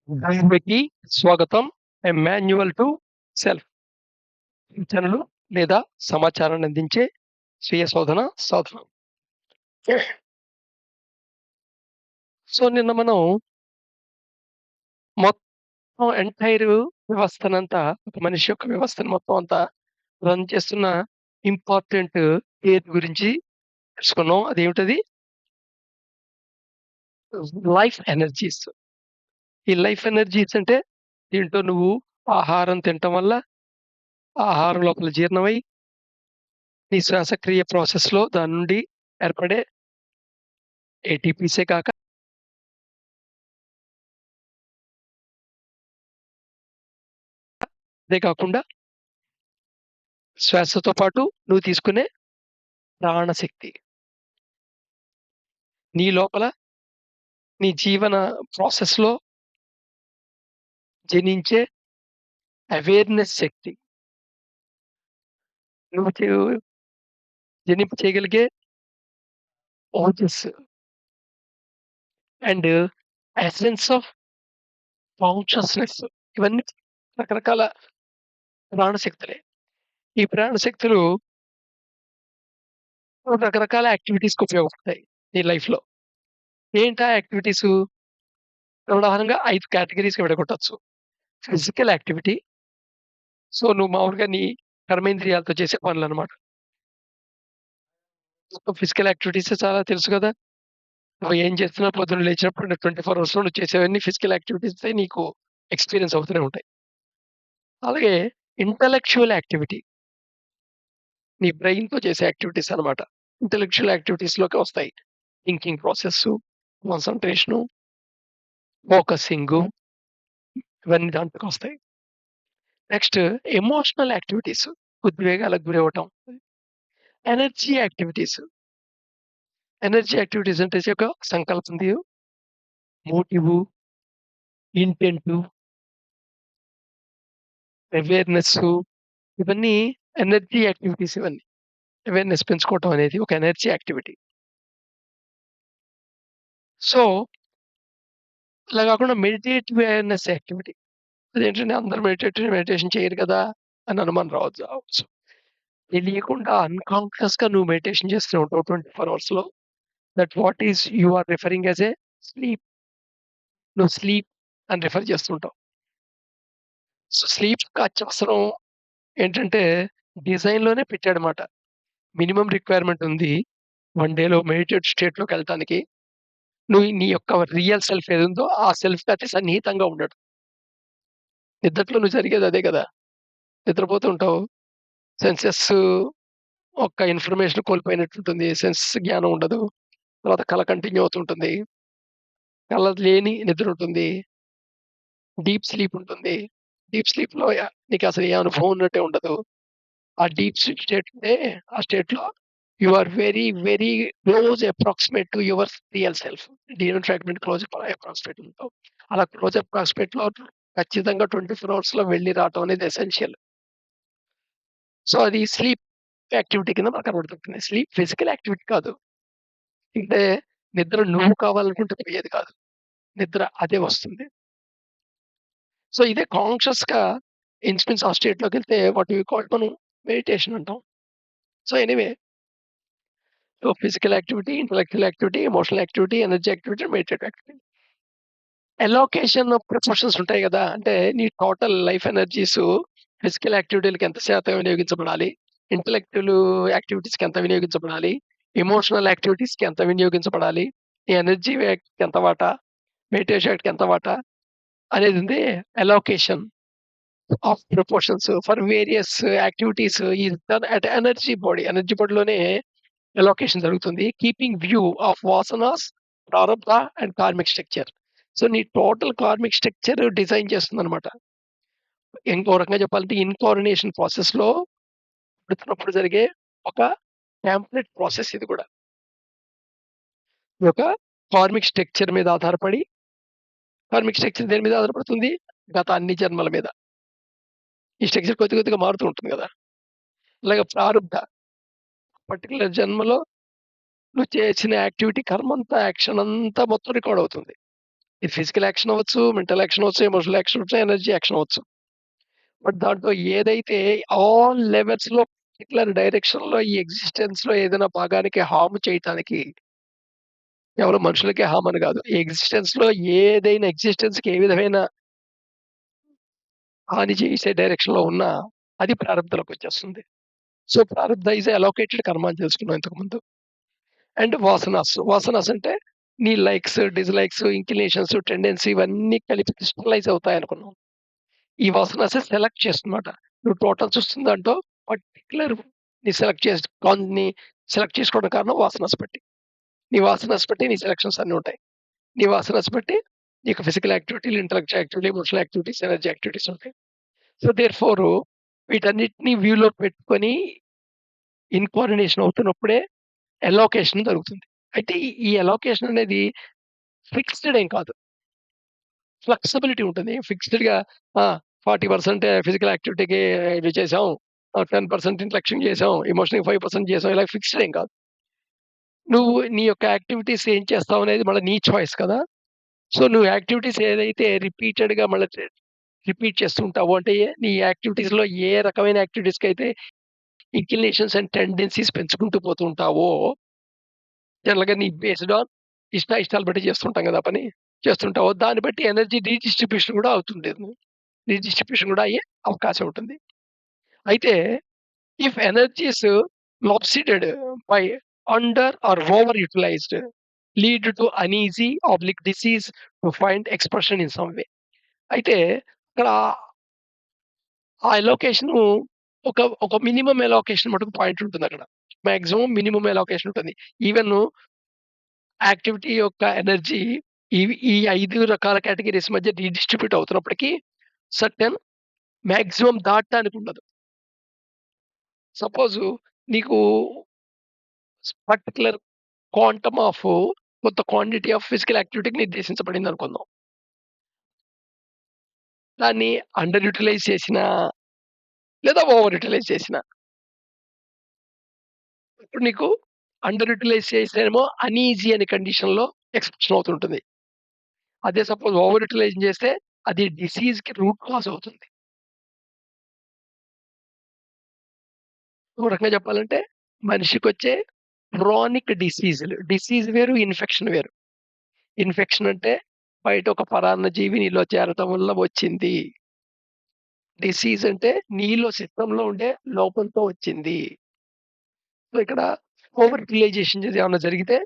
ఉద్యోగికి స్వాగతం. A manual to self సూచనలు లేదా సమాచారాన్ని అందించే స్వీయ శోధన సాధనం. సో, నిన్న మనం మొత్తం వ్యవస్థనంతా ఒక మనిషి యొక్క వ్యవస్థను మొత్తం అంతా రన్ చేస్తున్న ఇంపార్టెంట్ ఏది గురించి తెలుసుకున్నాం. అదేమిటది? Life energies. ఈ లైఫ్ ఎనర్జీస్ అంటే దీంట్లో నువ్వు ఆహారం తినటం వల్ల ఆహారం లోపల జీర్ణమై నీ శ్వాసక్రియ ప్రాసెస్‌లో దాని నుండి ఏర్పడే ఏటీపీసే కాక అదే కాకుండా శ్వాసతో పాటు నువ్వు తీసుకునే ప్రాణశక్తి. నీ లోపల నీ జీవన ప్రాసెస్‌లో జనించే అవేర్‌నెస్ శక్తి. నువ్వు జనింప చేయగలిగే ఓజస్సు అండ్ ఎసెన్స్ ఆఫ్ కాన్షియస్‌నెస్. ఇవన్నీ రకరకాల ప్రాణశక్తులే. ఈ ప్రాణశక్తులు రకరకాల యాక్టివిటీస్‌కి ఉపయోగపడతాయి నీ లైఫ్‌లో. ఏంటా యాక్టివిటీసు? ఉదాహరణగా 5 కేటగరీస్‌గా విడగొట్టొచ్చు. Physical activity. సో, నువ్వు మామూలుగా నీ కర్మేంద్రియాలతో చేసే పనులనమాట. ఫిజికల్ యాక్టివిటీసే చాలా తెలుసు గదా! నువ్వు ఏం చేస్తున్నా పొద్దున్న లేచినప్పుడు 24 అవర్స్‌లో నువ్వు చేసేవన్నీ ఫిజికల్ యాక్టివిటీసే నీకు ఎక్స్‌పీరియన్స్ అవుతూనే ఉంటాయి. అలాగే ఇంటలెక్చువల్ యాక్టివిటీ. నీ బ్రెయిన్‌తో చేసే యాక్టివిటీస్ అన్నమాట. ఇంటలెక్చువల్ యాక్టివిటీస్‌లోకి వస్తాయి. థింకింగ్ ప్రాసెస్సు, కాన్సంట్రేషను, ఫోకసింగు ఇవన్నీ దాంట్లోకొస్తాయి. Next emotional activities. ఉద్వేగాలకు గురవ్వటం. Energy activities. ఎనర్జీ యాక్టివిటీస్ అంటే ఒక సంకల్పం మోటివు, ఇంటెంటు, అవేర్‌నెస్సు ఇవన్నీ ఎనర్జీ యాక్టివిటీస్ ఇవన్నీ. అవేర్‌నెస్ పెంచుకోవటం అనేది ఒక ఎనర్జీ యాక్టివిటీ. సో, అలా కాకుండా మెడిటేటివ్ అవేర్‌నెస్ యాక్టివిటీ. అదేంటంటే అందరూ మెడిటేషన్ చేయరు కదా! అని అనుమానం రావచ్చు. తెలియకుండా అన్‌కాన్షియస్‌గా నువ్వు మెడిటేషన్ చేస్తూనే ఉంటావు 24 అవర్స్‌లో. That what is you are referring as a sleep. నువ్వు స్లీప్ అని రిఫర్ చేస్తుంటావు. సో, స్లీప్‌కి అత్యవసరం ఏంటంటే డిజైన్‌లోనే పెట్టాడన్నమాట. మినిమమ్ రిక్వైర్మెంట్ ఉంది. 1 డేలో మెడిటేట్ స్టేట్‌లోకెళ్ళటానికి. నువ్వు నీ యొక్క రియల్ సెల్ఫ్ ఏదుందో ఆ సెల్ఫ్‌కి అతి సన్నిహితంగా ఉండడం. నిద్దట్లో నువ్వు జరిగేది అదే కదా! నిద్రపోతూ ఉంటావు. సెన్సెస్ ఒక్క ఇన్ఫర్మేషన్ కోల్పోయినట్టుంటుంది. సెన్స్ జ్ఞానం ఉండదు. తర్వాత కల కంటిన్యూ అవుతుంటుంది. కల లేని నిద్రుంటుంది. డీప్ స్లీప్ ఉంటుంది. డీప్ స్లీప్‌లో నీకసలు ఏ అనుభవం ఉన్నట్టే ఉండదు. ఆ డీప్ స్లీప్ స్టేట్ ఉంటే ఆ స్టేట్‌లో you are very, very close approximate to your real self. Deep fragment close approximate ఉంటావు. అలా క్లోజ్ అప్రాక్సిమేట్‌లో ఖచ్చితంగా 24 అవర్స్‌లో వెళ్లి రావటం అనేది ఎసెన్షియల్. సో, అది స్లీప్ యాక్టివిటీ కింద మనకు కనబడుతుంది. స్లీప్ ఫిజికల్ యాక్టివిటీ కాదు. అంటే నిద్ర నువ్వు కావాలనుకుంటే పోయేది కాదు. నిద్ర అదే వస్తుంది. సో, ఇదే కాన్షియస్‌గా ఇన్‌స్పిన్స్ ఆ స్టేట్‌లోకెళ్తే వాట్ వి కాల్ మనం మెడిటేషన్ అంటాం. So, anyway so, physical activity, intellectual activity, emotional activity, energy activity, meditative activity. Allocation proportions ఉంటాయి గదా! అంటే నీ టోటల్ లైఫ్ ఎనర్జీసు ఫిజికల్ యాక్టివిటీలకి ఎంత శాతం వినియోగించబడాలి? ఇంటలెక్చువల్ యాక్టివిటీస్‌కి ఎంత వినియోగించబడాలి? ఎమోషనల్ యాక్టివిటీస్‌కి ఎంత వినియోగించబడాలి? ఈ ఎనర్జీ యాక్ట్‌కి ఎంత వాటా? మెడిటేషన్ యాక్ట్‌కి ఎంత వాటా? అనేది ఉంది allocation of proportions for various activities is done at energy body. Energy బాడీలోనే అలోకేషన్ జరుగుతుంది. Keeping view of vasanas, prarabdha and karmic structure. So, నీ టోటల్ కార్మిక్ స్ట్రక్చర్ డిజైన్ చేస్తుందనమాట. ఇంకో రకంగా చెప్పాలంటే ఇన్‌కార్నినేషన్ ప్రాసెస్‌లో పుడుతున్నప్పుడు జరిగే ఒక టెంప్లేట్ ప్రాసెస్ ఇది కూడా. ఈ యొక్క కార్మిక్ స్ట్రక్చర్ మీద ఆధారపడి కార్మిక్ స్ట్రక్చర్ దేని మీద ఆధారపడుతుంది? గత అన్ని జన్మల మీద. ఈ స్ట్రక్చర్ కొద్ది కొద్దిగా మారుతూ ఉంటుంది గదా! అలాగే ప్రారబ్ధ పర్టిక్యులర్ జన్మలో నువ్వు చేసిన యాక్టివిటీ కర్మంతా, యాక్షన్ అంతా మొత్తం రికార్డ్ అవుతుంది. ఇది ఫిజికల్ యాక్షన్ అవ్వచ్చు, మెంటల్ యాక్షన్ అవ్వచ్చు, ఎమోషనల్ యాక్షన్ అవ్వచ్చు, ఎనర్జీ యాక్షన్ అవ్వచ్చు. బట్ దాంట్లో ఏదైతే ఆల్ లెవెల్స్‌లో పర్టిక్యులర్ డైరెక్షన్‌లో ఈ ఎగ్జిస్టెన్స్‌లో ఏదైనా భాగానికి హార్మ్ చేయటానికి కేవలం మనుషులకే హార్మ్ అని గాదు. ఈ ఎగ్జిస్టెన్స్‌లో ఏదైనా ఎగ్జిస్టెన్స్‌కి ఏ విధమైన హాని చేసే డైరెక్షన్‌లో ఉన్నా అది ప్రారబ్ధంలోకొచ్చేస్తుంది. సో, ప్రారబ్ధ ఈస్ అలోకేటెడ్ కర్మ అని తెలుసుకున్నాం ఇంతకుముందు. అండ్ వాసనాస్. వాసనాస్ అంటే నీ లైక్స్, డిస్‌లైక్స్, ఇంక్లినేషన్స్, టెండెన్సీ ఇవన్నీ కలిపి క్రిస్టలైజ్ అవుతాయనుకున్నాం. ఈ వాసనాసే సెలెక్ట్ చేస్తుందన్నమాట. నువ్వు టోటల్ చూస్తున్న దాంట్లో పర్టిక్యులర్ నీ సెలెక్ట్ చేసి ని సెలెక్ట్ చేసుకోవడం కారణం వాసనాస్ బట్టి. నీ వాసనాస్ బట్టి నీ సెలక్షన్స్ అన్నీ ఉంటాయి. నీ వాసనాస్ బట్టి నీకు ఫిజికల్ యాక్టివిటీలు, intellectual activity, emotional activities, energy activities ఉంటాయి. సో, దేర్‌ఫోర్ వీటన్నిటిని వ్యూలో పెట్టుకొని ఇన్‌కార్డినేషన్ అవుతున్నప్పుడే అలోకేషన్ జరుగుతుంది. అయితే ఈ అలోకేషన్ అనేది ఫిక్స్‌డ్ ఏం కాదు. ఫ్లెక్సిబిలిటీ ఉంటుంది. ఫిక్స్‌డ్‌గా ఆ! 40% ఫిజికల్ యాక్టివిటీకి ఇది చేసాం. 10% ఇంటలెక్షన్ చేసాం. ఎమోషన్‌కి 5% చేసాం. ఇలా ఫిక్స్‌డ్ ఏం కాదు. నువ్వు నీ యొక్క యాక్టివిటీస్ ఏం చేస్తావనేది మళ్ళా నీ చాయిస్ కదా! సో, నువ్వు యాక్టివిటీస్ ఏదైతే రిపీటెడ్‌గా మళ్ళా రిపీట్ చేస్తుంటావో అంటే నీ యాక్టివిటీస్‌లో ఏ రకమైన యాక్టివిటీస్‌కైతే ఇంక్లినేషన్స్ అండ్ టెండెన్సీస్ పెంచుకుంటూ పోతూ ఉంటావో జనరల్‌గా నీ బేస్డ్ ఆన్ ఇష్టాలు బట్టి చేస్తుంటాం కదా! పని. చేస్తుంటావో దాన్ని బట్టి ఎనర్జీ రీడిస్ట్రిబ్యూషన్ కూడా అవుతుంటుంది. రీడిస్ట్రిబ్యూషన్ కూడా అయ్యే అవకాశం ఉంటుంది. అయితే if energies lopsided by under or over utilised lead to uneasy oblique disease to find expression in some way. అయితే ఇక్కడ ఆ అలోకేషను ఒక మినిమమ్ అలోకేషన్ మటుకు పాయింట్ ఉంటుందక్కడ. మాక్సిమం మినిమమ్ అలోకేషన్ ఉంటుంది. ఈవెన్ యాక్టివిటీ యొక్క ఎనర్జీ ఈ 5 రకాల కేటగరీస్ మధ్య డిస్ట్రిబ్యూట్ అవుతున్నప్పటికీ సర్టెన్ మాక్సిమం దాటడానికి ఉండదు. సపోజు నీకు పర్టిక్యులర్ క్వాంటమ్ ఆఫ్ కొంత క్వాంటిటీ ఆఫ్ ఫిజికల్ యాక్టివిటీకి నిర్దేశించబడిందనుకుందాం. దాన్ని అండర్ యుటిలైజ్ చేసినా, లేదా ఓవర్ యుటిలైజ్ చేసినా, ఇప్పుడు నీకు అండర్ యుటిలైజ్ చేస్తేనేమో అనీజీ అనే కండిషన్‌లో ఎక్స్‌ప్రెషన్ అవుతుంటుంది. అదే సపోజ్ ఓవర్ యుటిలైజ్ చేస్తే అది డిసీజ్‌కి రూట్ కాజ్ అవుతుంది. ఇంకో రకంగా చెప్పాలంటే మనిషికొచ్చే క్రానిక్ డిసీజులు. డిసీజ్ వేరు, ఇన్ఫెక్షన్ వేరు. ఇన్ఫెక్షన్ అంటే బయట ఒక పరాన్న జీవి నీలో చేరటం వల్ల వచ్చింది. డిసీజ్ అంటే నీలో సిస్టమ్‌లో ఉండే లోపంతో వచ్చింది. సో, ఇక్కడ ఓవర్ యుటిలైజేషన్ ఏమన్నా జరిగితే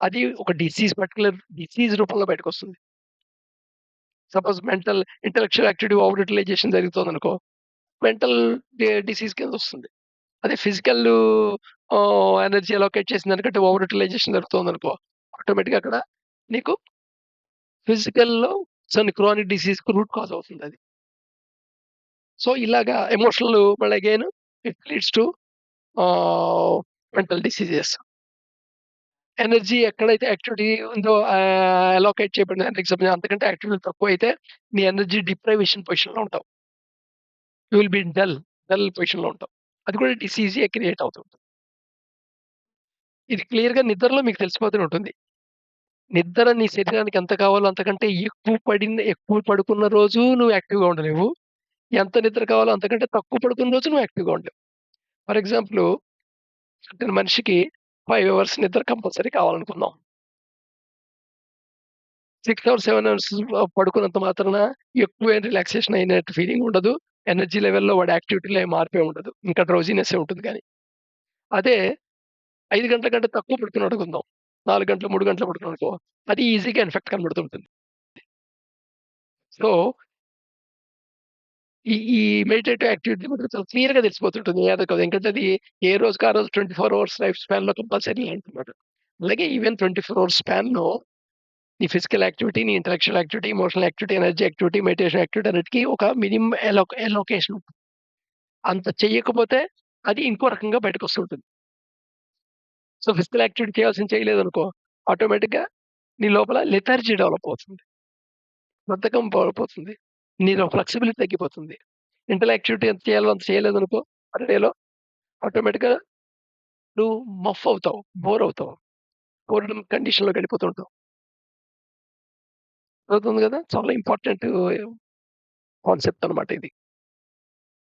అది ఒక పర్టిక్యులర్ డిసీజ్ రూపంలో బయటకొస్తుంది. Suppose intellectual activity over utilisation జరుగుతోందనుకో, మెంటల్ డిసీజ్ కిందొస్తుంది. అదే ఫిజికల్ ఎనర్జీ అలోకేట్ చేసిన దానికంటే ఓవర్ యుటిలైజేషన్ జరుగుతోందనుకో, ఆటోమేటిక్‌గా అక్కడ నీకు ఫిజికల్‌లో సమ్ క్రానిక్ డిసీజ్‌కి రూట్ కాజ్ అవుతుందది. సో, ఇలాగా ఎమోషనల్ మళ్ళీ again it leads to ah, mental diseases. Energy ఎక్కడైతే యాక్టివిటీ ఉందో అలోకేట్ చేయబడిన ఎనర్జీకి సంబంధించి అంతకంటే యాక్టివిటీ తక్కువైతే నీ ఎనర్జీ డిప్రైవేషన్ పొజిషన్‌లో ఉంటావు. యూ విల్ బి డల్ పొజిషన్‌లో ఉంటావు. అది కూడా డిసీజే క్రియేట్ అవుతుంది. ఇది క్లియర్‌గా నిద్రలో మీకు తెలిసిపోతూనే ఉంటుంది. నిద్ర నీ శరీరానికి ఎంత కావాలో అంతకంటే ఎక్కువ పడుకున్న రోజు నువ్వు యాక్టివ్‌గా ఉండలేవు. ఎంత నిద్ర కావాలో అంతకంటే తక్కువ పడుకున్న రోజు నువ్వు యాక్టివ్‌గా ఉండలేవు. ఫర్ ఎగ్జాంపుల్ సర్టెన్ మనిషికి 5 అవర్స్ నిద్ర కంపల్సరీ కావాలనుకుందాం. 6 అవర్స్, 7 అవర్స్ పడుకున్నంత మాత్రాన ఎక్కువ రిలాక్సేషన్ అయినట్టు ఫీలింగ్ ఉండదు. ఎనర్జీ లెవెల్‌లో వాడి యాక్టివిటీలో ఏం మార్పే ఉండదు. ఇంకా డ్రౌజీనెస్సే ఉంటుంది గానీ. అదే 5 గంటల కంటే తక్కువ పడుకున్నాడనుకుందాం. 4 గంటలు, 3 గంటలు పడుకున్నాడనుకో, అది ఈజీగా ఎఫెక్ట్ కనబడుతూ ఉంటుంది. సో, ఈ మెడిటేటివ్ యాక్టివిటీ మనకు చాలా క్లియర్‌గా తెలిసిపోతుంటుంది. ఎందుకంటే అది ఏ రోజుకి ఆ రోజు 24 అవర్స్ లైఫ్ స్పాన్‌లో కంపల్సరీ ఉంటుందన్నమాట. అలాగే ఈవెన్ 24 అవర్స్ స్పాన్‌లో నీ ఫిజికల్ యాక్టివిటీ, నీ intellectual activity, emotional activity, energy activity, meditation activity అన్నిటికి ఒక మినిమమ్ ఎలోకేషన్ ఉంటుంది. అంత చెయ్యకపోతే అది ఇంకో రకంగా బయటకొస్తుంటుంది. సో, ఫిజికల్ యాక్టివిటీ చేయాల్సింది చేయలేదనుకో, ఆటోమేటిక్‌గా నీ లోపల లెథార్జీ డెవలప్ అవుతుంది. బద్ధకం పోతుంది. నీలో ఫ్లెక్సిబిలిటీ తగ్గిపోతుంది. మెంటల్ యాక్టివిటీ ఎంత చేయాలో అంత చేయలేదనుకో, ఆ డేలో ఆటోమేటిక్‌గా నువ్వు మఫ్ అవుతావు. బోర్ అవుతావు. బోర్‌డమ్ కండిషన్‌లోకి వెళ్ళిపోతూ ఉంటావు. అర్థమవుతుంది గదా! చాలా ఇంపార్టెంట్ కాన్సెప్ట్ అన్నమాట ఇది.